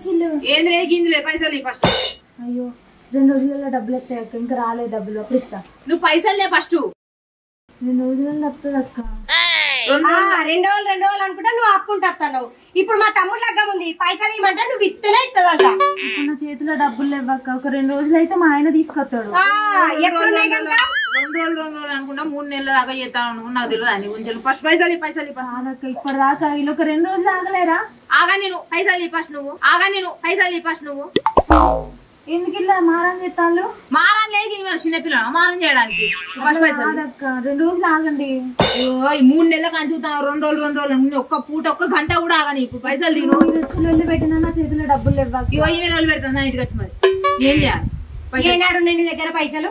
తెచ్చిల్లు? ఏంది లేదు గింది లేదు, పైసలు ఫస్ట్. అయ్యో 2 రోజులలో డబ్బులు వస్తాయి అక్క, ఇంకా రాలేదు డబ్బులు, అప్పుడు ఇస్తా. నువ్వు పైసలు లే ఫస్ట్. 2 రోజులలో వస్తుంది అక్క. 2 రోజులు అనుకుంటా నువ్వు అప్పుకుంటావు. ఇప్పుడు మా తమ్ముడు లగ్గం ఉంది, పైసలు ఇవ్వమంటే నువ్వు ఇస్తేనే ఇస్తుందంట. నా చేతిలో డబ్బులు లేవక్క, ఒక 2 రోజులు అయితే మా ఆయన తీసుకొస్తాడు. 2 రోజులు అనుకుంటా 3 నెలల దాకా చేస్తాను, నాకు తెలియదు అని కొంచెం. ఫస్ట్ పైసలు కాదక్క, ఇప్పటిదాకా వీళ్ళు ఒక 2 రోజులు ఆగలేరా? ఆగా నేను పైసలు ఫస్ట్ నువ్వు, నువ్వు ఎందుకు ఇలా మారం చేస్తాను? మారం లేదు చిన్నపిల్ల మారం చేయడానికి. కాదక్క 2 రోజులు ఆగండి. అయ్యో 3 నెలల కంచుతాను, 2 రోజులు ఒక్క పూట ఒక్క గంట కూడా ఆగని. ఇప్పుడు పైసలు తిను. వెళ్ళి పెట్టినా నా చేతిలో డబ్బులు లేవు. ఇవో ఈ నెల పెడతాను ఇంటికి వచ్చి, మరి ఏం చేయాలి? ఏనాడు నీ దగ్గర పైసలు?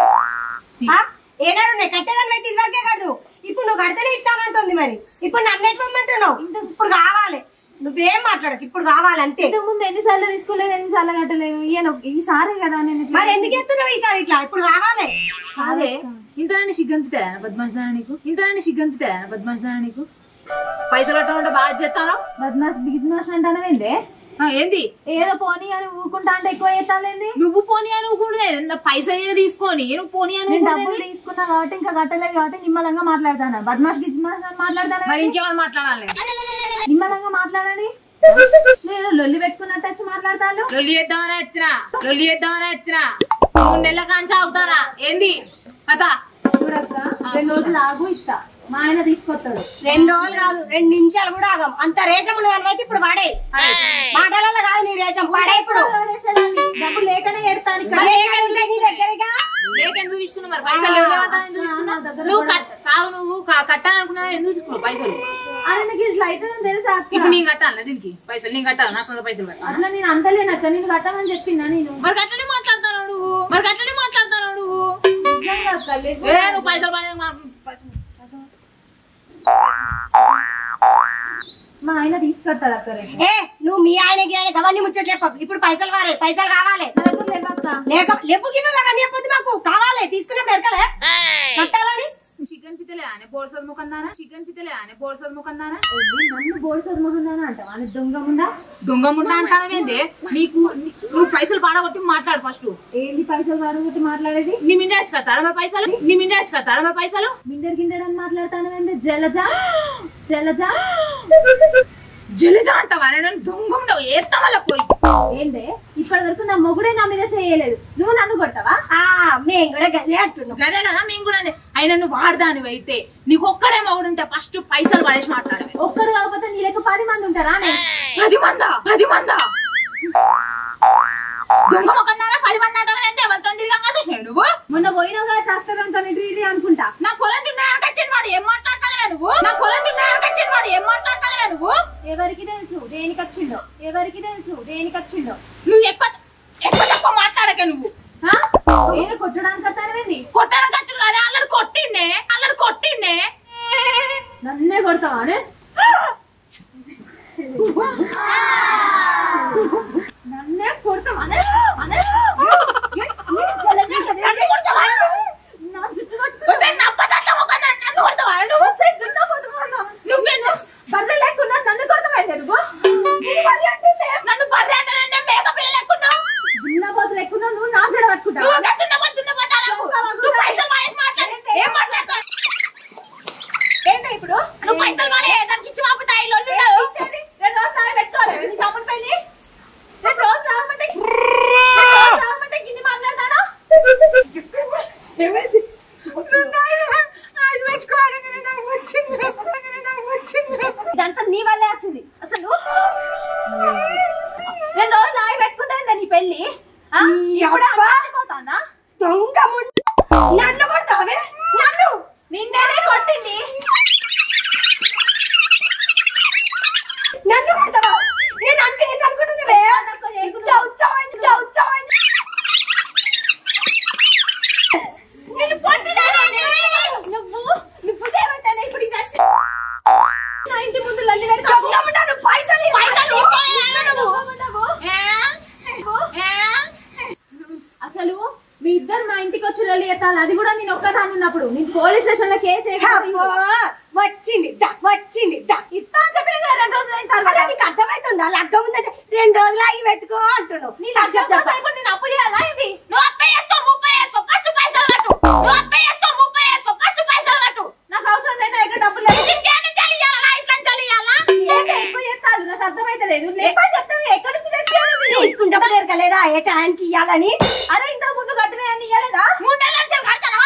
ఏనాడు ఉన్నాయి? కట్టేదాన్ని అయితే ఇదివరకే కట్టు. ఇప్పుడు నువ్వు కడితేనే ఇస్తానంటుంది. మరి ఇప్పుడు నన్ను ఎట్లమ్మంటున్నావు? ఇప్పుడు కావాలి, నువ్వేం మాట్లాడకు, ఇప్పుడు కావాలంతే. ఇంతకు ముందు ఎన్నిసార్లు తీసుకోలేదు, ఎన్నిసార్లు కట్టలేదు, ఈసారి కదా నేను. మరి ఎందుకు ఎత్తున్నావు ఈసారి ఇట్లా? ఇప్పుడు కావాలి. అదే ఇంతలోనే సిగ్గంతుతా బద్మాషా నీకు, బద్మాషా నీకు. పైసలు కట్టమంటే బాగా చేస్తాను. బద్మాష్ అంటానండి. ఏంది ఏదో పోనీ అని ఊకుంటా అంటే ఎక్కువ చేస్తానండి. నువ్వు పోనీ అని ఊకుంటే పైసలు తీసుకొని నువ్వు పోనీ అని డబ్బులు తీసుకున్నా కాబట్టి, ఇంకా కట్టలేదు కాబట్టి నిమ్మలంగా మాట్లాడతాను. బద్మాష్ గిద్మాష్ అని మాట్లాడతాను. మరి ఇంకేమైనా మాట్లాడాలి? నిమ్మలంగా మాట్లాడండి. నేను లొల్లి పెట్టుకున్నట్టు వచ్చి మాట్లాడతాను. లొల్లి చేద్దామని వచ్చినా 3 నెలల కాంచి ఆగుతారా ఏంది కదా? చూడక్క 2 రోజులు ఆగు, ఇస్తా. మా ఆయన తీసుకొస్తాడు. 2 రోజులు కాదు, 2 నిమిషాలు కూడా ఆగం. అంత రేషం ఉన్నదానివైతే ఇప్పుడు పడే మాటలలో కాదు నీ రేషం పడే. ఇప్పుడు డబ్బులు లేకనే ఎడతాను. దగ్గరగా ఎందుకు తీసుకున్నా? మరి పైసలు నువ్వు కట్టాలనుకున్నా ఎందుకు తీసుకున్నావు పైసలు? ఆయనకి ఇట్లా అయితే తెలుసా? ఇప్పుడు నేను కట్టాలి దీనికి పైసలు, నేను కట్టాలి, నా సొంత పైసలు కట్టాలి. అట్లా నేను అంతలేనక్క, నేను కట్టాలని చెప్పిందా నేను? మరి గట్లనే మాట్లాడతాను నువ్వు, నువ్వు పైసలు మా ఆయన తీసుకొస్తాడు అక్క. నువ్వు మీ ఆయనకి అవన్నీ ముచ్చట్లు చెప్పకు. ఇప్పుడు పైసలు వారే, పైసలు కావాలి. లేకపోతే మాకు కావాలి, తీసుకున్నప్పుడు ఎరకలే కట్టాలని. చికెన్ పితలే అనే బోర్సద్ ముఖందానా, నన్ను బోల్సర్ మొహందానా అంటావా? దొంగ ముండా అంటానవేందే? నువ్వు పైసలు పాడగొట్టి మాట్లాడు ఫస్ట్. ఏంటి పైసలు పాడగొట్టి మాట్లాడేది? నీ మిండేచ్చు కట్టారా మరి పైసలు? మిండర్ గిండడని మాట్లాడతాను. జలజా అంటావా? దొంగ ఉండవు ఏత్తా వల్ల పోయి. ఏంటే ఇప్పటి వరకు నా మొగుడే నా మీద చేయలేదు, నువ్వు నన్ను కొట్టవా? మేము కూడా గదే అంటున్నాం. గదే కదా మేము కూడా. అయినా నువ్వు వాడదానివి అయితే నీకు ఒక్కడే మొగుడు ఉంటే ఫస్ట్ పైసలు పడేసి మాట్లాడవే. ఒక్కడు కాకపోతే నీ లెక్క 10 మంది ఉంటారా? 10 మందా? దొంగ మొక్కన్నారా 10 మంది అంటారా? ఎంత ఎవరితో తిరిగా చూసినావు నువ్వు? మొన్న పోయినావు కదా ట్రాక్టర్ అంతా ఇది అనుకుంటా. నా పొలం తిన్నాక వచ్చిన వాడు ఏం మాట్లాడతాగా నువ్వు? ఎవరికి తెలుసు దేనికి వచ్చిండో? నువ్వు ఎక్కువ తక్కువ మాట్లాడక నువ్వు. ఏదో కొట్టడానికి వస్తానేది? కొట్టడానికి వచ్చి కదా అల్లరి కొట్టిండే. నన్నే కొడతావా? నన్నే కొడతావా? నా జుట్టు బర్రె లేకున్నా నన్ను కొడతావా? నన్ను బర్రె అంటే మేక పిల్ల లేకున్నా దున్నపోతు లేకున్నా నువ్వు నా జడ పట్టుకుంటావు. ఏంటో ఇప్పుడు నువ్వు పైసలు దానికి ఇచ్చి మాపుతా 2 రోజులు పెట్టుకోవాలి. నీ తమ్ముడు పెళ్ళి 2 రోజులు రామంటే గిన్ని మాట్లాడతాను. ఇదంతా నీ వల్లే వచ్చింది. అసలు 2 రోజులు ఆగి పెట్టుకుంటా నీ పెళ్లి. పోతానా? నన్ను కొడతావే? నిన్నేనే కొట్టింది. నన్ను కొడతావా? నేను అంటే ఏందనుకుంటున్నావే? నువ్వు చేయమంటానే ఇప్పుడు నా ఇంటి ముందు లల్లి అసలు మీ ఇద్దరు మా ఇంటికి వచ్చి లల్లి ఎత్తాలి, అది కూడా నేను ఒక్కదాన్ని ఉన్నప్పుడు. నేను పోలీస్ స్టేషన్ లో కేసు వచ్చింది ఇస్తా అని చెప్పి 2 రోజులు అయిన తర్వాత నీకు అర్థమవుతుందా? లగ్గం ఉందంటే 2 రోజులు ఆగి పెట్టుకో అంటున్నావు. నీ ఇప్పుడు నేను అప్పు చేయాలా ఇది? నువ్వు అప్పు చేసుకో 30 చేసుకో ఫస్ట్ పైసలు కట్టు. నువ్వు అప్పు చేసుకో 30 చేసుకో ఫస్ట్ పైసలు కట్టు. నాకు అవసరం లేదు, దగ్గర డబ్బులు లేవు. ఇంకేంటి చలియాలా ఇట్లా చలియాలా? ఎక్కువ చేస్తాను, నాకు అర్థమైతలేదు. లేకపోతే చెప్తాను ఎక్కడి నుంచి తెచ్చాను తీసుకుంటే ఎరకలేదా ఏ టైంకి ఇవ్వాలని? అరే ఇంత ముందు కట్టిన అన్ని ఇవ్వలేదా? 3 నెలల నుంచి కడతాను.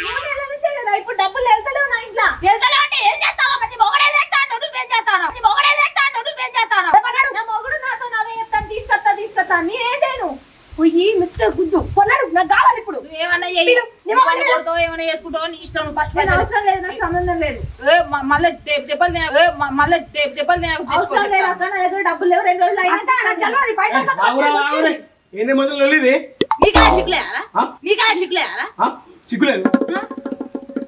3 నెలల నుంచే కదా, ఇప్పుడు డబ్బులు వెళ్తలేవు నా ఇంట్లో. వెళ్తలేవు అంటే ఏం చేస్తావు? ప్రతి మొగడే చేస్తాను, నువ్వేం చేస్తాను? ప్రతి మొగడే చేస్తాను, నువ్వేం చేస్తాను? నా మొగుడు నాతో నాదే చెప్తాను, తీసుకొస్తా నేనేం చేయను. పోయి మెత్త గుద్దు కొన్నాడు, నాకు కావాలి ఇప్పుడు. ఏమన్నా ఏమన్నా చేసుకుంటావు నీ ఇష్టం. నేను అవసరం లేదు, నాకు సంబంధం లేదు. మళ్ళీ దెబ్బలు అవసరం లేదు అక్క, నా దగ్గర డబ్బులు లేవు. 2 రోజులు ఏంది మొదలు వెళ్ళిది నీకన్నా సిగ్గులేరా? నీకన్నా సిగ్గులేరా? సిగ్గులేదు.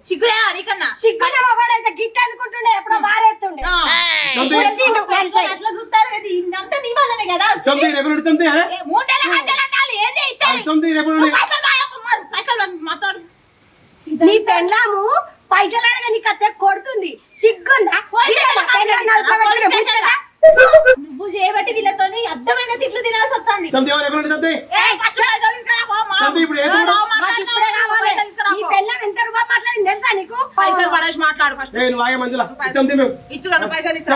సిగ్గులేరా నీకన్నా? సిగ్గున్న మగవాడైతే గిట్ అనుకుంటుండే ఎప్పుడో బారేస్తుండే. అట్లా చూస్తారు కదా, ఇదంతా నీ వల్లనే కదా. 3 నెలల పైసలు మాట్లాడు. నీ పెళ్ళాము పైసలు అడగా నీకు అత్తే కొడుతుంది. సిగ్గుందా? నువ్వు చేయబట్టి వీళ్ళతోని అర్థమైన తిట్లు తినాల్సి వస్తుంది. నీ పెళ్ళాం ఎంత రూపాయి మాట్లాడింది తెలుసా నీకు? పైసలు పడేసి మాట్లాడు ఫస్ట్. ఇచ్చుకున్న పైసలు ఇస్తా.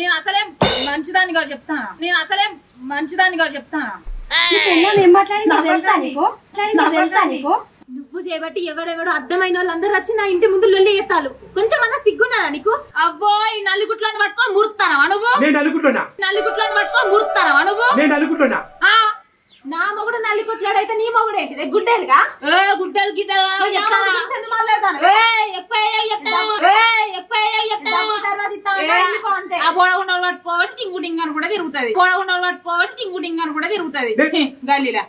నేను అసలే మంచిదానిగా చెప్తాను. ఏం మాట్లాడింది తెలుసా నీకు? నువ్వు చేయబట్టి ఎవరెవడు అర్థమైన వాళ్ళందరూ వచ్చి నా ఇంటి ముందు లొల్లి ఎత్తాలు. కొంచెం అన్నా సిగ్గున్నదా నీకు? అవ్వో ఈ నల్లిగుట్లను పట్టుకొని మురుతానవా నువ్వు? నల్లిగుట్లను పట్టుకొని మురుతానవా నువ్వు? నా మొగుడు నల్లి కొట్లాడైతే నీ మొగుడు ఏంటిదే గుడ్డేలుగా? గుడ్డలు గిడ్డలు మాట్లాడతాను. ఆ పొడవున్న పట్టుకోటి టింగు టింగని కూడా తిరుగుతుంది. పొడవున్న పట్టుకోటి టింగు టింగని కూడా తిరుగుతుంది గల్లీలా.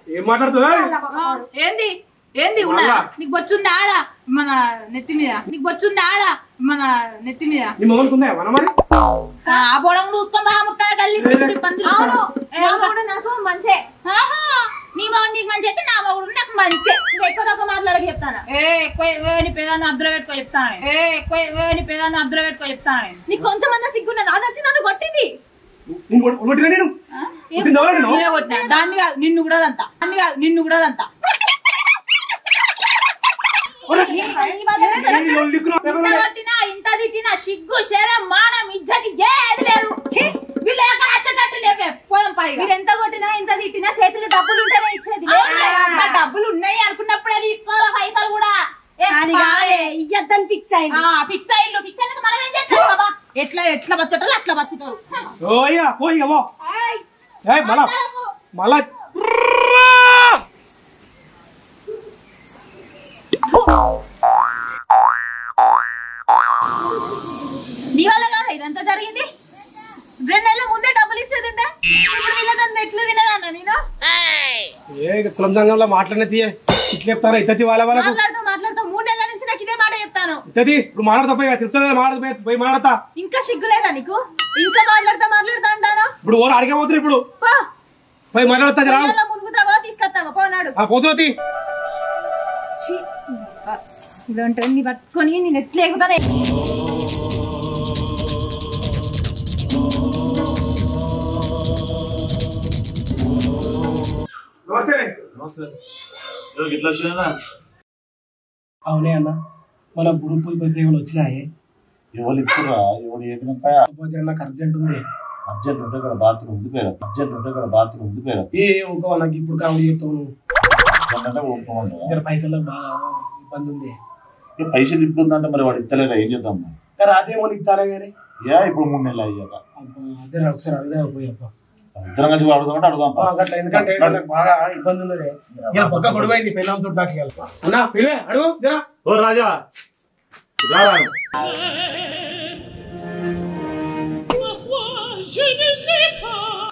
ఏంది ఏంది ఉన్నదా? నీకు బొచ్చుందా ఆడ మన నెత్తి మీద? ఆ పొడవు చూస్తాం బాగా ముట్టాలి గల్లీ. నాకు మంచే. నీ మౌడు నీకు మంచి అయితే నా మౌడు నాకు మంచి. ఎక్కువ తక్కువ మాట్లాడక చెప్తాను. ఎక్కువ నీ పేదాన్ని అద్దరు పెట్టుకో చెప్తాను. నీకు కొంచెం అన్నా సిగ్గున్నది? అది వచ్చి నన్ను కొట్టింది. దాన్ని కాదు నిన్ను కూడా అదంతా. ఇంత తిట్టినా సిగ్గు శరం మానం ఇజ్జతి ఏది లేదు. మీరు ఎంత కొట్టినా ఇంత తిట్టినా చేతులు డబ్బులు ఉంటేనే ఇచ్చేది. డబ్బులు ఉన్నాయి అనుకున్నప్పుడే తీసుకోవాలి పైసలు కూడా. ఫిక్స్ అయింది. ఫిక్స్ అయినది మనం ఏం చేస్తాం బాబా? ఎట్లా బతుకుతారు అట్లా బతుకుతారు. నీ వల్ల కాదు ఇదంతా జరిగింది. 2 నెలల ముందే డబ్బులు ఇచ్చేది ఉంటే ఇప్పుడు వీళ్ళదంతా ఎట్లు తినదన్నా నేను? కులం సంఘంలో మాట్లాడిన తీయ ఇట్లా చెప్తారా? ఇతతి వాళ్ళ వాళ్ళకు మాట్లాడుతూ 3 నెలల నుంచి నాకు ఇదే మాట చెప్తాను. ఇతతి ఇప్పుడు మాట్లాడతా పోయి మాట్లాడతా. ఇంకా సిగ్గులేదా నీకు? ఇంకా మాట్లాడతా అంటాను. ఇప్పుడు ఓరు అడిగబోతున్నారు. ఇప్పుడు పోయి మాట్లాడతా. మునుగుతావా తీసుకొస్తావా? పోనాడు పోతున్నది ఇలాంటి పట్టుకొని నేను ఎట్లా ఎగుతానే. అవునే అన్న, మన గ్రూప్ పైసలు ఏమైనా వచ్చినాయి? ఎవరు ఇచ్చురా? ఎవరు నాకు అర్జెంట్ ఉంది. అర్జెంట్ ఉంటే కదా బాత్రూమ్ ఉంది పేరు. నాకు ఇప్పుడు కావాలి చెప్తాను. పైసలు బాగా ఇబ్బంది ఉంది. పైసలు ఇబ్బంది అంటే మరి వాడు ఇస్తలేడా? ఏం చేద్దాం? రాజేమో ఇస్తారా కానీ ఇప్పుడు 3 నెలలు అయ్యాక ఒకసారి అడిగా పోయి ఇద్దరం కలిసి అడుగుదామంటే అడుగుదాం. ఎందుకంటే బాగా ఇబ్బంది ఉన్నది. పక్క గొడవైంది పెళ్ళంతో. నాకు అన్నా పిల్లే అడుగు జరా. ఓ రాజా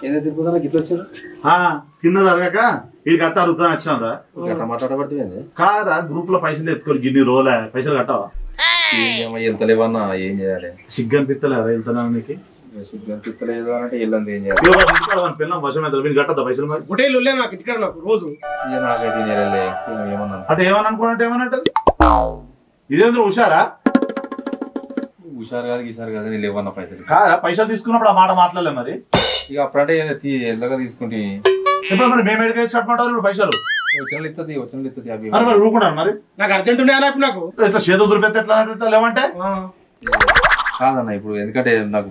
ఏదో తిరుగుతా గిట్ల వచ్చారు. తిన్నది అరగాక వీడికి అత్త అడుగుతా వచ్చాను రా. మాట్లాడబడుతుంది కారా గ్రూప్ లో పైసలు ఎత్తుకొని గిన్ని రోజులే పైసలు కట్టావా? ఎంత లేవన్నా ఏం చేయాలి? సిగ్గు అనిపిస్తలేదా వెళ్తున్నా నీకు? సిగ్గులేదు అంటే వెళ్ళండి ఏం చేయాలి? పిల్లలు వర్షం అవుతుంది వీళ్ళు కట్టద్దా పైసలు? మరి హోటల్ నాకు ఇంటికాడ నాకు రోజు నాకైతే ఏమన్నా అంటే ఏమని అనుకున్నట్టు ఏమన్నట్టు ఇదేంద్ర హుషారా? హుషారు కాదు గీసారు కాదు నేను లేవన్న పైసలు కాదా పైసలు తీసుకున్నప్పుడు ఆ మాట మాట్లాడలే మరి ఇక అప్పుడంటే ఎంతగా తీసుకుంటే ఇప్పుడు మరి మేము ఎడికి కట్టమంటారు పైసలు వచ్చిన ఇస్తుంది అవి మరి మరి ఊరుకున్నారు మరి నాకు అర్జెంట్ ఉన్నాయి అన్నప్పుడు నాకు ఇట్లా చేతులు దురిపెత్తే ఎట్లా లేవంటే కాదన్న ఇప్పుడు ఎందుకంటే నాకు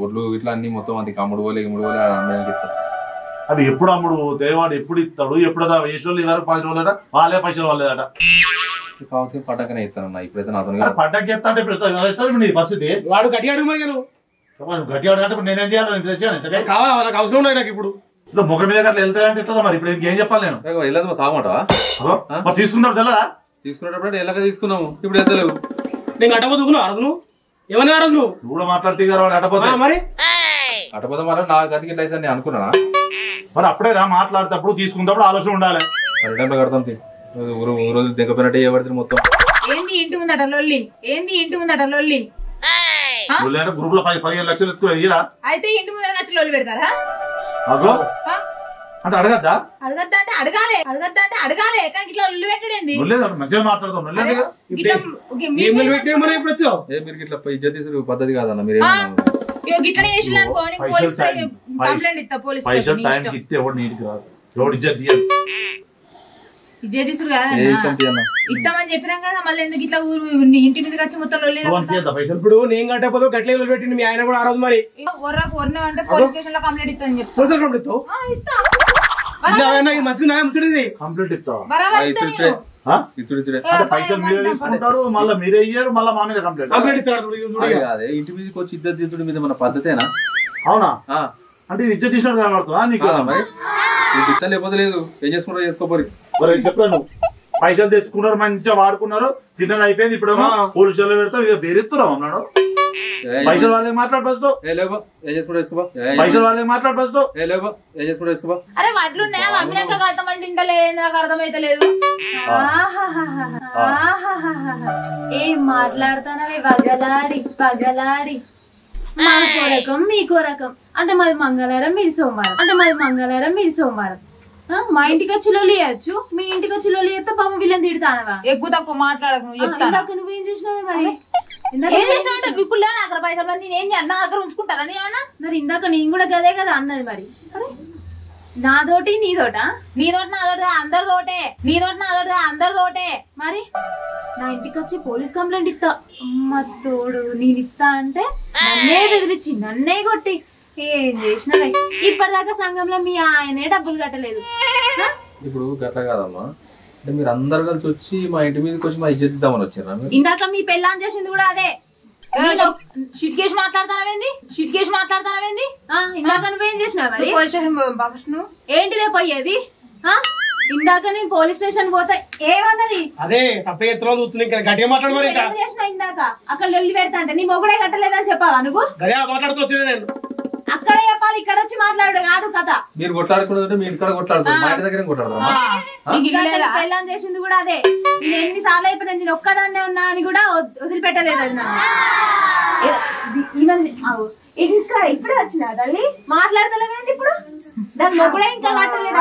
ఒడ్లు ఇట్లా అన్ని మొత్తం అది అమ్ముడు పోలే అందరికి ఇస్తాను అది ఎప్పుడు అమ్ముడు దేవాడు ఎప్పుడు ఇస్తాడు ఎప్పుడు వేసుకోవాలి ఇదారు 10 రోజులట వాళ్ళే పైసలు వాళ్ళేదట కావాల్సిన పడ్డాకనే ఇస్తానన్న ఇప్పుడైతే నాతో పడ్డకి ఎత్తా అంటే ఇప్పుడు నీ పరిస్థితి వాడు గట్టి అడుగు మరి గట్టి అడగంటే నేనేం చేయాలి తెచ్చాను కావాలా నాకు అవసరం ఉన్నాయి నాకు ఇప్పుడు ఇట్లా ముఖం మీద అట్లా వెళ్తాయంటే ఇట్లా మరి ఇప్పుడు ఏం చెప్పాలి నేను వెళ్ళదు సాగమంటావా మరి తీసుకుందాం తెలదా తీసుకునేటప్పుడు ఎలాగ తీసుకున్నాము ఇప్పుడు వెళ్తలేవు నేను అట్టపోతున్నా అరదు ఏమన్నా అరదు నువ్వు కూడా మాట్లాడితే అటపోతా మరి అటపోతే మరి నా గతికి ఇట్లా అయితే నేను అనుకున్నా మరి అప్పుడే రా మాట్లాడేటప్పుడు తీసుకున్నప్పుడు ఆలోచన ఉండాలి టైంలో కడతాం రోజులు దిగపోయినట్టే ఏ పడుతుంది మొత్తం ఏంది ఇంటి ముందట లొల్లి గ్రూప్ లో 15 లక్షలు ఎత్తుకురా అయితే ఇంటి ముందర వచ్చి లొల్లి పెడతారా అంటే అడగద్దా అడగాలే కానీ ఇట్లా లొల్లి పెట్టడేంది మంచిగా మాట్లాడతాం ఇప్పుడు వచ్చావు మీరు ఇట్లా ఇజ్జత్ తీసుడు పద్ధతి కాదన్న మీరు గిట్లనే చేసిన అనుకోని పోలీస్ కంప్లైంట్ ఇస్తా పోలీస్ పైసలు టైంకి ఇస్తే ఎవడు నీటికి రాదు ఎవడు ఇజ్జత్ తీయదు ఇదే తీసుడు కాదన్నా ఇద్దామని చెప్పినాం కదా మళ్ళీ ఎందుకు ఇట్లా ఇంటి మీదకి వచ్చి మొత్తం లొల్లి పైసలు ఇప్పుడు నేను కట్టకపోతే గట్లే పెట్టింది మీ ఆయన కూడా ఆ రోజు మరి ఒర్రకు అంటే పోలీస్ స్టేషన్ లో కంప్లైంట్ ఇస్తాను చెప్పి పోలీసులు కంప్లైంట్ ఇది మంచిగా ముచ్చటిది కంప్లీట్ ఇస్తావా పైసలు మీరే తీసుకుంటారు మళ్ళీ మీరే ఇయ్యారు మళ్ళీ మా మీద కంప్లైంట్ కంప్లైంట్ ఇస్తాడు అదే ఇంటి మీదకి వచ్చి ఇద్దరు తీసుడు మీద మన పద్ధతేనా అవునా అంటే ఇజ్జత్ తీసినట్టు కనబడుతుందా నీకు మరి ఇస్తా లేకపోతే లేదు ఏం చేసుకుంటారో చేసుకోపోయి చెప్పాను పైసలు తెచ్చుకున్నారు మంచిగా వాడుకున్నారు తిన్నది అయిపోయింది ఇప్పుడు పోలీసులు పెడతాం ఇక బెదిరిస్తున్నాం అన్నాడు పైసలు వాడితే మాట్లాడు ఫస్ట్ ఏం చేసుకుంటా వేసుకోబా పైసలు వాడితే మాట్లాడు ఫస్ట్ ఏం చేసుకుంటా వేసుకోబా అరే వడ్లు ఉన్నాయా అమ్మినాక కడతామంటే ఇంటలేదు నాకు అర్థమైతలేదు ఏం మాట్లాడుతానవే పగలాడి మా కోరకం మీ కోరకం అంటే మాది మంగళవారం మీది సోమవారం మా ఇంటికి వచ్చి లొల్లి చేయొచ్చు మీ ఇంటికి వచ్చి లొల్లి చేస్తే పాపం వీళ్ళని తిడతానవా ఎక్కువ తక్కువ మాట్లాడకు చెప్తాను నువ్వేం చేసినావే మరి ఏం చేసినావు ఇప్పుడు నా దగ్గర పైసలు నేను ఏం చేయాలి నా దగ్గర ఉంచుకుంటారా ఏమన్నా మరి ఇందాక నేను కూడా గదే కదా అన్నది మరి నాదోటి నీదోట నాదోటి అందరితోటే మరి నా ఇంటికి వచ్చి పోలీస్ కంప్లైంట్ ఇస్తా అమ్మ తోడు నేను ఇస్తా అంటే నన్నే బెదిరించి నన్నే కొట్టి ఏం చేసినవే ఇప్పటిదాకా సంఘంలో మీ ఆయనే డబ్బులు కట్టలేదు ఇప్పుడు గట్ల కాదమ్మా అంటే మీరు అందరు కలిసి వచ్చి మా ఇంటి మీదకి వచ్చి మా ఇజ్జత్ ఇద్దామని వచ్చారా ఇందాక మీ పెళ్ళాం చేసింది కూడా అదే షిట్కేసి మాట్లాడతానవేంది ఇందాక నువ్వేం చేసినావు మరి పోలీస్ స్టేషన్ ఏంటిదే పోయేది ఇందాక నేను పోలీస్ స్టేషన్ పోతే ఏమన్నది అదే తప్ప ఎత్తులో చూస్తున్నా ఇంకా గట్టిగా మాట్లాడు మరి ఏం చేసినా ఇందాక అక్కడ లొల్లి పెడతా అంటే నీ మొగుడే కట్టలేదని చెప్పావా నువ్వు మాట్లాడుతూ వచ్చిన నేను అక్కడే చెప్పాలి ఇక్కడ వచ్చి మాట్లాడు కాదు కథ మీరు కొట్లాడుకున్నదంటే మీ ఇంటికాడ కొట్లాడుతారు మా ఇంటి దగ్గర కొట్లాడతారు పెళ్ళాం చేసింది కూడా అదే నేను ఎన్నిసార్లు అయిపోయినా నేను ఒక్కదాన్నే ఉన్నా అని కూడా వదిలిపెట్టలేదు అది నన్ను ఇంకా ఇప్పుడే వచ్చినా తల్లి మాట్లాడతలేవేంటి ఇప్పుడు దాని మొగుడే ఇంకా కట్టలేడు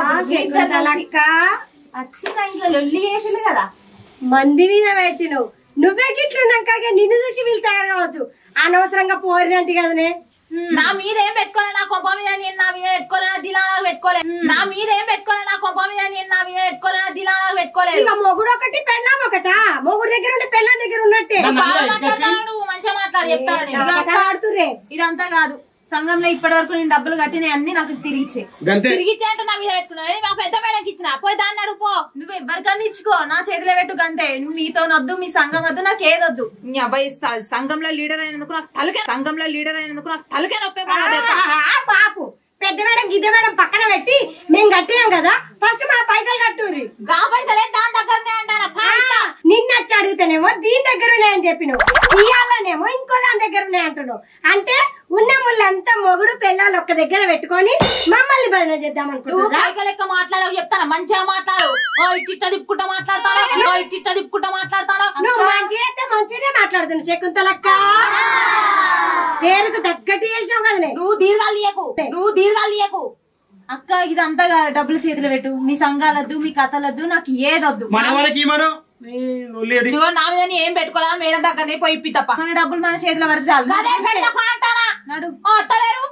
వచ్చిన ఇంట్లో లొల్లి చేసింది కదా మంది మీద పెట్టినవు నువ్వే గిట్లున్నాక నిన్ను చూసి వీళ్ళు తయారు కావచ్చు అనవసరంగా పోరినట్టు కదనే నా మీద ఏం పెట్టుకోలే నా కొబ్బ మీద నేను నా మీద పెట్టుకోలే నా దినాలకు పెట్టుకోలే నా మీద ఏం పెట్టుకోలే నా కొబ్బ మీద నేను నా మీద పెట్టుకోలే నా దినాలకు పెట్టుకోలేదు ఇక మొగుడు ఒకటి పెళ్ళాం ఒకటా మొగుడు దగ్గర ఉంటే పెళ్ళాం దగ్గర ఉన్నట్టే నువ్వు మంచిగా మాట్లాడు చెప్తాడు ఇదంతా కాదు సంఘంలో ఇప్పటి వరకు నేను డబ్బులు కట్టినవి అన్ని నాకు తిరిగిచ్చే అంటే నా మీద పెట్టుకున్నా మా పెద్ద మేడకి ఇచ్చిన పోయి దాన్ని అడుగుపో నువ్వు ఎవరికన్నా ఇచ్చుకో నా చేతిలో పెట్టు గంతే నువ్వు మీతో వద్దు మీ సంఘం వద్దు నాకు ఏదొద్దు అబ్బాయిస్తా సంఘంలో లీడర్ అయినందుకు నాకు తలకే నొప్పే పాపు పెద్ద మేడం గిద్ద మేడం పక్కన పెట్టి మేము కట్టినాం కదా ఫస్ట్ మా పైసలు కట్టుర్రి గా పైసలే దాని దగ్గరనే అంటారా నిన్నొచ్చి అడిగితేనేమో దీని దగ్గర ఉన్నాయని చెప్పినావు ఇయ్యాలనేమో ఇంకో దాని దగ్గర ఉన్నాయి అంటున్నావు అంటే ఉన్న ముళ్ళంతా మొగుడు పిల్లలు ఒక్క దగ్గర పెట్టుకొని మమ్మల్ని బదిలీ చేద్దాం అనుకుంటున్నా లెక్క మాట్లాడవు చెప్తాను మంచిగా మాట్లాడు ఇట్ట తిప్పుకుంటా మాట్లాడతాను నువ్వు మంచిగా అయితే మంచిగానే మాట్లాడుతున్నావు శకుంతలక్క పేరుకు తగ్గట్టు చేసినావు కదా నువ్వు దీర్ఘాలు తీయకు అక్క ఇదంతా డబ్బులు చేతిలో పెట్టు మీ సంఘాలద్దు మీ కథలద్దు నాకు ఏదొద్దు మన వాళ్ళకి ఇదిగో నా మీద ఏం పెట్టుకోవాలా మేడం దగ్గరనే పోయి ఇప్పి తప్ప మన డబ్బులు మన చేతిలో పడితే చాలు నడు వస్తలేరు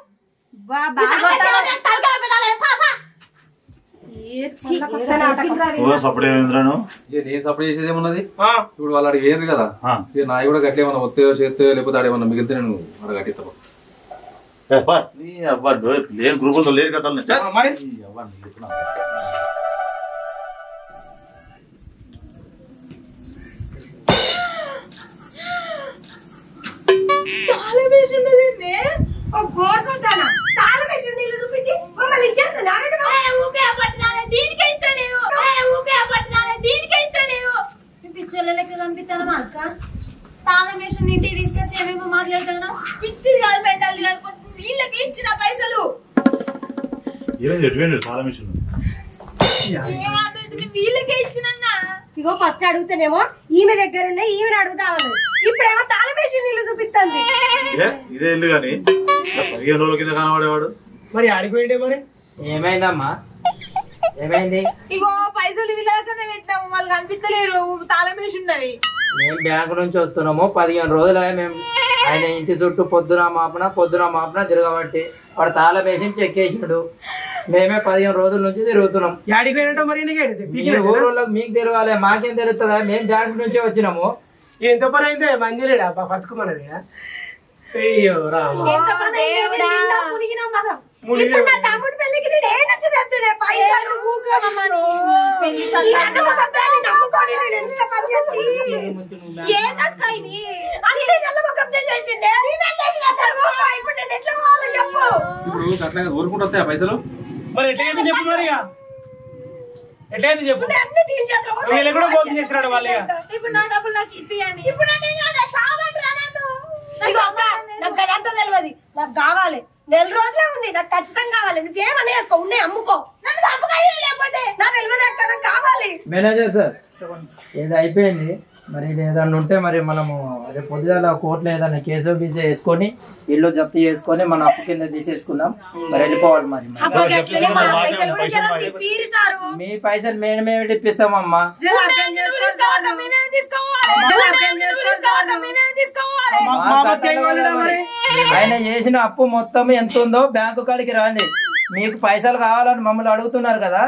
నేను సపోర్ట్ చేసేది ఏమున్నది ఇప్పుడు వాళ్ళు అడిగి ఏంది కదా నాయి కూడా గట్ల ఏమన్నా వస్తాయో చేస్తాయో లేకపోతే ఆడేమన్నా మిగిలితే నేను అక్కడ కట్టిస్తా లేని గ్రూపులతో లేరు కదా పిచ్చలకి కనిపిస్తాను మా అక్క తాళమేషన్ ఇంటికి తీసుకొచ్చి ఏమేమో మాట్లాడతాను పిచ్చిది కాదు పెట్టాలి కాదు వీళ్ళకి ఇచ్చిన పైసలు వీళ్ళకే ఇచ్చిన ఇగో ఫస్ట్ అడుగుతానేమో ఈమె దగ్గర ఉన్నాయి ఈమెను అడుగుతామని ఇప్పుడేమో తాళమేషన్ నీళ్ళు చూపిస్తుంది ఇదే ఇల్లు గాని 15 రోజుల కింద కనబడేవాడు మరి ఆడిపోయిండే మరి ఏమైందమ్మా ఏమైంది ఇగో పైసలు వీళ్ళకనే పెట్టినాము వాళ్ళు కనిపిస్తలేరు తాళం వేసి ఉన్నది మేము బ్యాంకు నుంచి వస్తున్నాము 15 రోజులు మేము ఆయన ఇంటి చుట్టూ పొద్దున మాపన తిరగబట్టి వాడు తాళం వేసి చెక్ చేసినాడు మేమే 15 రోజుల నుంచి తిరుగుతున్నాం ఊళ్ళో మీకు తెలియాలి మాకేం తెలుస్తుందా మేము బ్యాంకు నుంచే వచ్చినాము ఎంత పని అయితే మంచిలేడా బతుకుమన్నది అయ్యో రామ తమ్ముడు పెళ్లికి నేను ఏనొచ్చేస్తున్నా పైసలు ఇప్పుడు అట్లా ఊరుకుంటూ వస్తాయి పైసలు మరి ఎట్లయితే చెప్పు మరి ఎట్లయితే చెప్పు వీళ్ళు కూడా మోసం చేసినాడు వాళ్ళు ఇప్పుడు నా డబ్బులు నాకు ఇప్పియండి ఇప్పుడు నాకు అదంతా తెలియదు నాకు కావాలి 4 రోజులే ఉంది నాకు ఖచ్చితంగా కావాలి నువ్వేమని వేసుకో ఉన్నాయి అమ్ముకో నన్ను లేకపోతే నా తెలియదు అక్క నాకు కావాలి మేనేజర్ సార్ ఏదో అయిపోయింది మరి ఇది ఏదన్నా ఉంటే మరి మనము రేపు పొద్దుగాల కోర్టులో ఏదన్నా కేసు బీసీ వేసుకొని ఇల్లు జప్తు చేసుకొని మన అప్పు కింద తీసేసుకుందాం మరి వెళ్ళిపోవాలి మరి మీ పైసలు మేమే ఇప్పిస్తామమ్మా ఆయన చేసిన అప్పు మొత్తం ఎంత ఉందో బ్యాంకు కాడికి రాండి మీకు పైసలు కావాలని మమ్మల్ని అడుగుతున్నారు కదా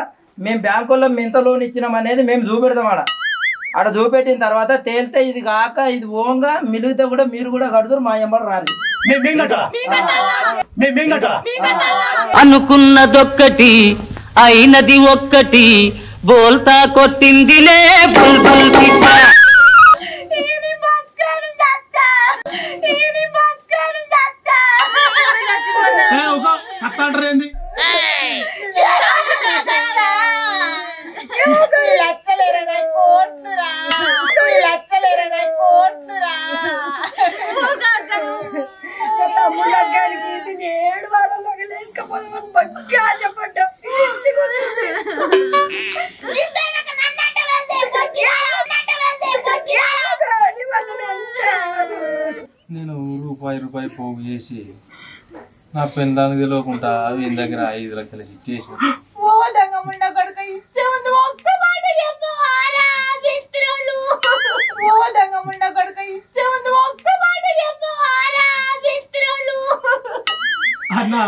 మేము బ్యాంకుల్లో ఎంత లోన్ ఇచ్చినాం అనేది మేము చూపెడతాం ఆడ చూపెట్టిన తర్వాత తేలితే ఇది కాక ఇది ఓంగా మిలిగితే కూడా మీరు కూడా కడుతురు మా ఎంబడి రాదు అనుకున్నదొక్కటి అయినది ఒక్కటి బోల్తా కొట్టిందిలే బుల్బుల్ పిట్ట ఏంది నేను రూపాయి పోగు చేసి నా పెళ్ళానికి తెలియకుండా వీళ్ళ దగ్గర 5 లక్షలు ఇచ్చేసిన అన్నా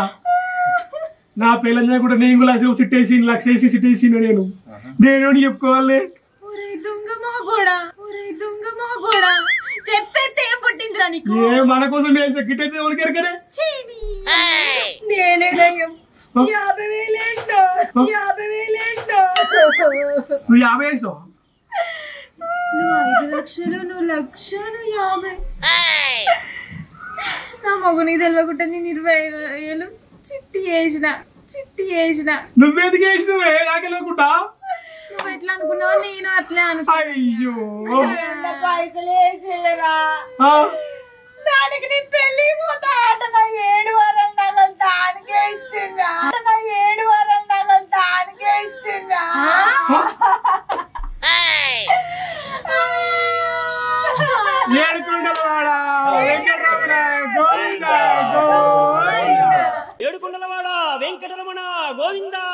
నా పిల్లలు కూడా నేను కూడా లక్ష వేసి చిట్టేసి నేను చెప్పుకోవాలి చెప్పేస్తే ఏం పుట్టిందిరా నీకు ఏ మన కోసం గిట్టయితే ఎవరికెరకరే నేనే 50,000 నువ్వు 50 వేసినావు 5 లక్షలు నువ్వు 1,50,000 నా మగునికి తెలియకుండా నేను 25,000 చిట్టి వేసిన నువ్వెందుకు వేసినవే నాకు తెలియకుండా నువ్వు ఎట్లా అనుకున్నావు నేను అట్లే అనుకున్నా అయ్యో పైసలు వేసేయరా దానికి నీ పెళ్లి పోతాట నా 7 వారాల నగలు దానికే ఇచ్చిండ్రా నా 7 వారాల నగలు దానికే ఇచ్చిండ్రా ఏడుకొండలవాడా వెంకటరమణ గోవిందా